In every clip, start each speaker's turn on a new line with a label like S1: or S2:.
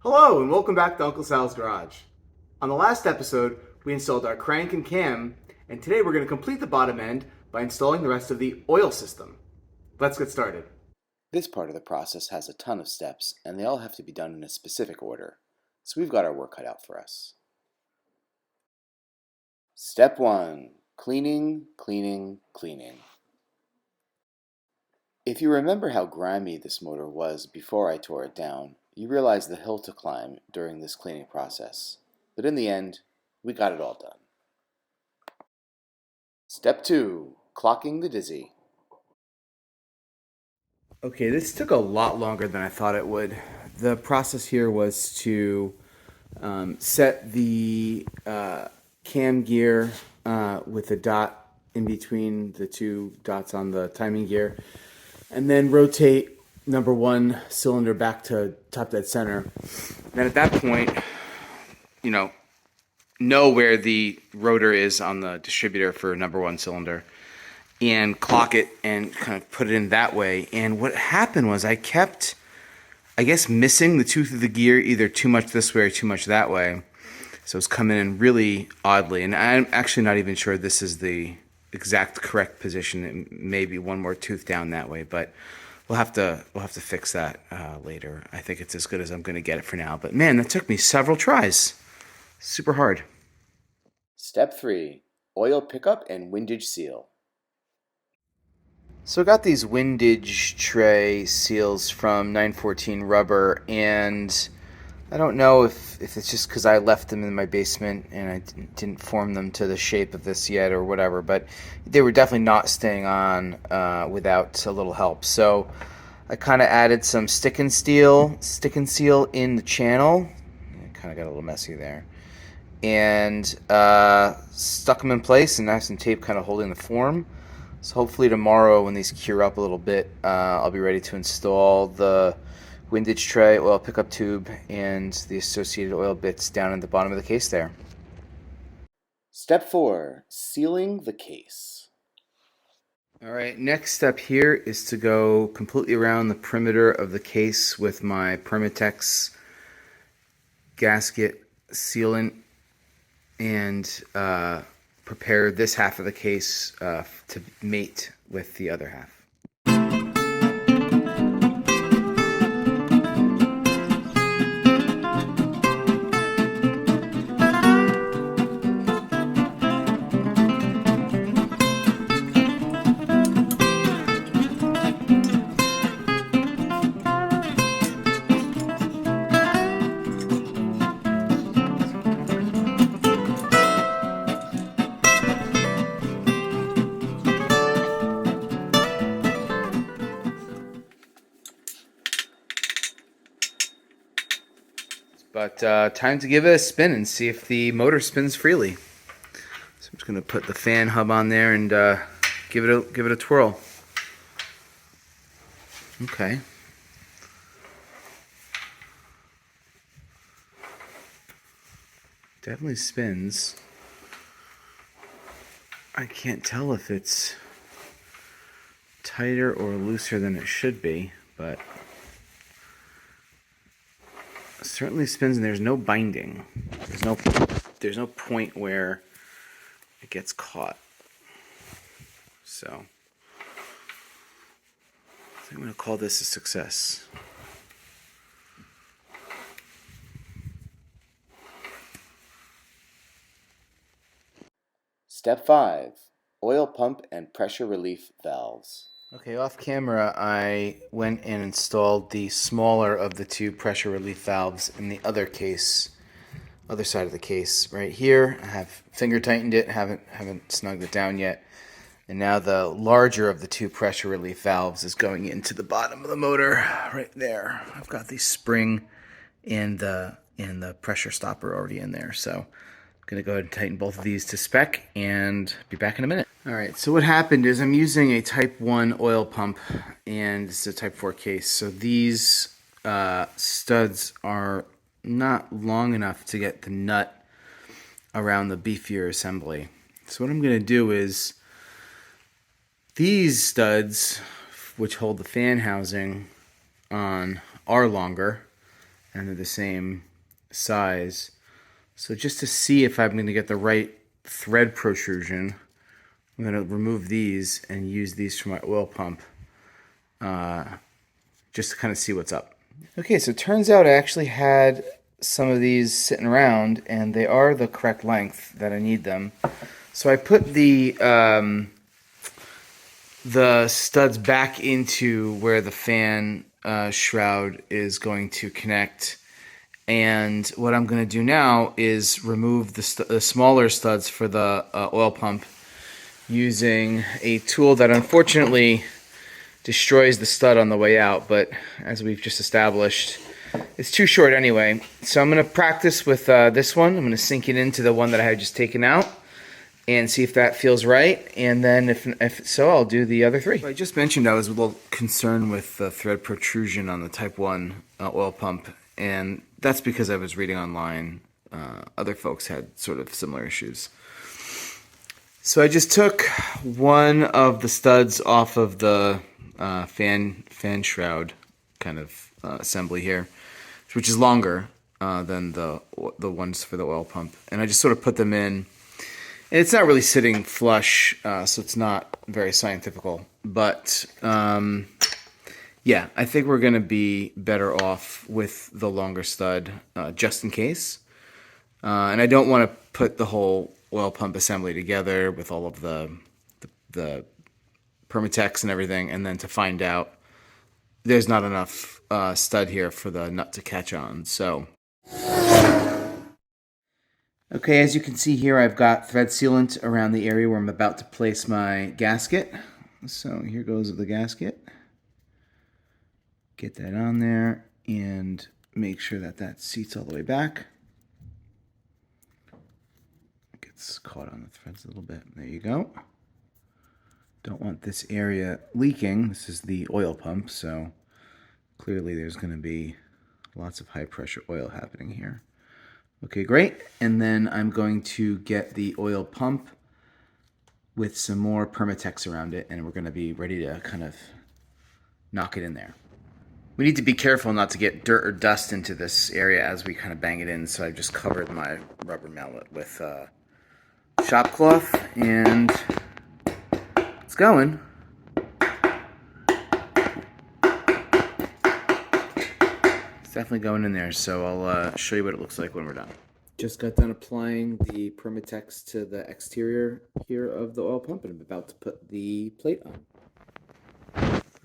S1: Hello and welcome back to Uncle Sal's Garage. On the last episode, we installed our crank and cam, and today we're going to complete the bottom end by installing the rest of the oil system. Let's get started.
S2: This part of the process has a ton of steps, and they all have to be done in a specific order, so we've got our work cut out for us. Step 1. Cleaning, cleaning, cleaning. If you remember how grimy this motor was before I tore it down, you realize the hill to climb during this cleaning process. But in the end, we got it all done. Step 2. Clocking the dizzy.
S1: Okay, this took a lot longer than I thought it would. The process here was to set the cam gear with a dot in between the two dots on the timing gear, and then rotate number one cylinder back to top dead center. Then at that point, know where the rotor is on the distributor for number one cylinder and clock it and kind of put it in that way. And what happened was I kept, I guess, missing the tooth of the gear, either too much this way or too much that way. So it's coming in really oddly. And I'm actually not even sure this is the exact correct position. It may be one more tooth down that way, but we'll have to fix that later. I think it's as good as I'm going to get it for now. But man, that took me several tries. Super hard.
S2: Step 3. Oil pickup and windage seal.
S1: So I got these windage tray seals from 914 Rubber, and I don't know if it's just because I left them in my basement and I didn't form them to the shape of this yet or whatever, but they were definitely not staying on without a little help. So I kind of added some stick and seal in the channel. It kind of got a little messy there. And stuck them in place, and I have some tape kind of holding the form. So hopefully tomorrow, when these cure up a little bit, I'll be ready to install the windage tray, oil pickup tube, and the associated oil bits down at the bottom of the case there.
S2: Step 4. Sealing the case.
S1: All right, next step here is to go completely around the perimeter of the case with my Permatex gasket sealant and prepare this half of the case to mate with the other half. But time to give it a spin and see if the motor spins freely. So I'm just going to put the fan hub on there and give it a twirl. Okay. Definitely spins. I can't tell if it's tighter or looser than it should be, but it certainly spins, and there's no binding. There's no point where it gets caught. So I'm going to call this a success.
S2: Step 5. Oil pump and pressure relief valves.
S1: Okay, off camera, I went and installed the smaller of the two pressure relief valves in the other case, other side of the case. Right here, I have finger tightened it, haven't snugged it down yet. And now the larger of the two pressure relief valves is going into the bottom of the motor, right there. I've got the spring and the pressure stopper already in there, so I'm going to go ahead and tighten both of these to spec and be back in a minute. All right, so what happened is I'm using a Type 1 oil pump, and this is a Type 4 case. So these studs are not long enough to get the nut around the beefier assembly. So what I'm going to do is these studs, which hold the fan housing on, are longer, and they're the same size. So just to see if I'm going to get the right thread protrusion, I'm going to remove these and use these for my oil pump, just to kind of see what's up. Okay, so it turns out I actually had some of these sitting around, and they are the correct length that I need them. So I put the studs back into where the fan shroud is going to connect. And what I'm going to do now is remove the smaller studs for the oil pump using a tool that unfortunately destroys the stud on the way out, but as we've just established, it's too short anyway. So I'm going to practice with this one. I'm going to sink it into the one that I had just taken out and see if that feels right. And then if so, I'll do the other three. I just mentioned I was a little concerned with the thread protrusion on the Type 1 oil pump, and that's because I was reading online. Other folks had sort of similar issues. So I just took one of the studs off of the fan shroud kind of assembly here, which is longer than the ones for the oil pump, and I just sort of put them in. And it's not really sitting flush, so it's not very scientifical. But yeah, I think we're going to be better off with the longer stud, just in case. And I don't want to put the whole oil pump assembly together with all of the Permatex and everything, and then to find out there's not enough stud here for the nut to catch on. So, okay, as you can see here, I've got thread sealant around the area where I'm about to place my gasket. So here goes the gasket. Get that on there and make sure that that seats all the way back. Gets caught on the threads a little bit. There you go. Don't want this area leaking. This is the oil pump, so clearly there's going to be lots of high pressure oil happening here. Okay, great. And then I'm going to get the oil pump with some more Permatex around it, and we're going to be ready to kind of knock it in there. We need to be careful not to get dirt or dust into this area as we kind of bang it in, so I've just covered my rubber mallet with shop cloth, and it's going. It's definitely going in there, so I'll show you what it looks like when we're done. Just got done applying the Permatex to the exterior here of the oil pump, and I'm about to put the plate on.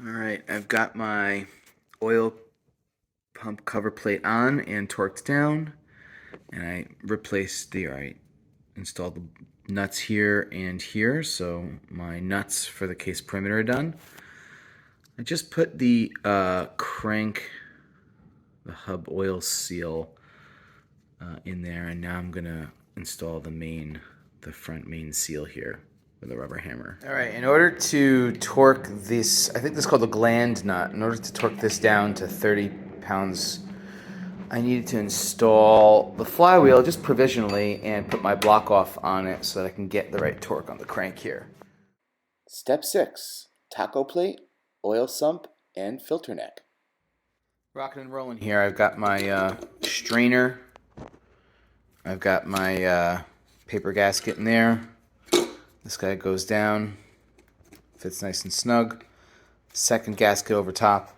S1: Alright, I've got my oil pump cover plate on and torqued down, and I installed the nuts here and here, so my nuts for the case perimeter are done. I just put the crank, the hub oil seal in there, and now I'm gonna install the front main seal here with a rubber hammer. All right, in order to torque this, I think this is called a gland nut. In order to torque this down to 30 pounds, I needed to install the flywheel just provisionally and put my block off on it so that I can get the right torque on the crank here.
S2: Step 6. Taco plate, oil sump, and filter neck.
S1: Rocking and rolling here. I've got my strainer. I've got my paper gasket in there. This guy goes down, fits nice and snug. Second gasket over top.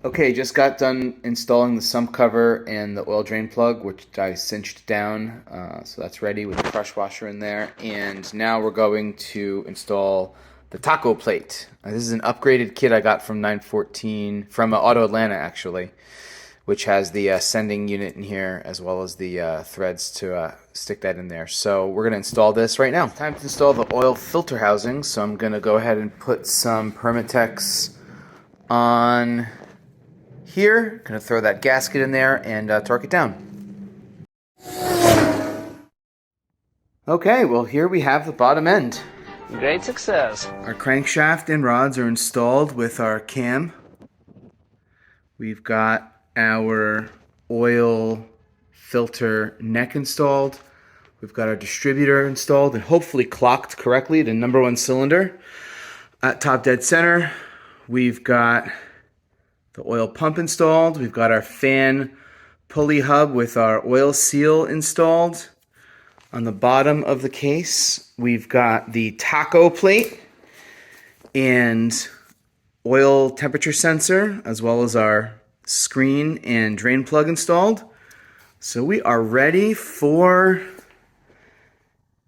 S1: Okay, just got done installing the sump cover and the oil drain plug, which I cinched down, so that's ready with the crush washer in there. And now we're going to install the taco plate. This is an upgraded kit I got from 914, from Auto Atlanta actually, which has the sending unit in here as well as the threads to stick that in there. So we're going to install this right now. Time to install the oil filter housing, so I'm going to go ahead and put some Permatex on here. Going to throw that gasket in there and torque it down. Okay, well here we have the bottom end.
S3: Great success.
S1: Our crankshaft and rods are installed with our cam. We've got our oil filter neck installed. We've got our distributor installed and hopefully clocked correctly, the number 1 cylinder at top dead center. We've got the oil pump installed. We've got our fan pulley hub with our oil seal installed. On the bottom of the case, we've got the taco plate and oil temperature sensor, as well as our screen and drain plug installed. So we are ready for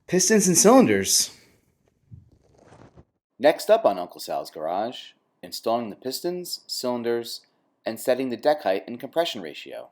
S1: pistons and cylinders.
S2: Next up on Uncle Sal's garage, installing the pistons, cylinders, and setting the deck height and compression ratio.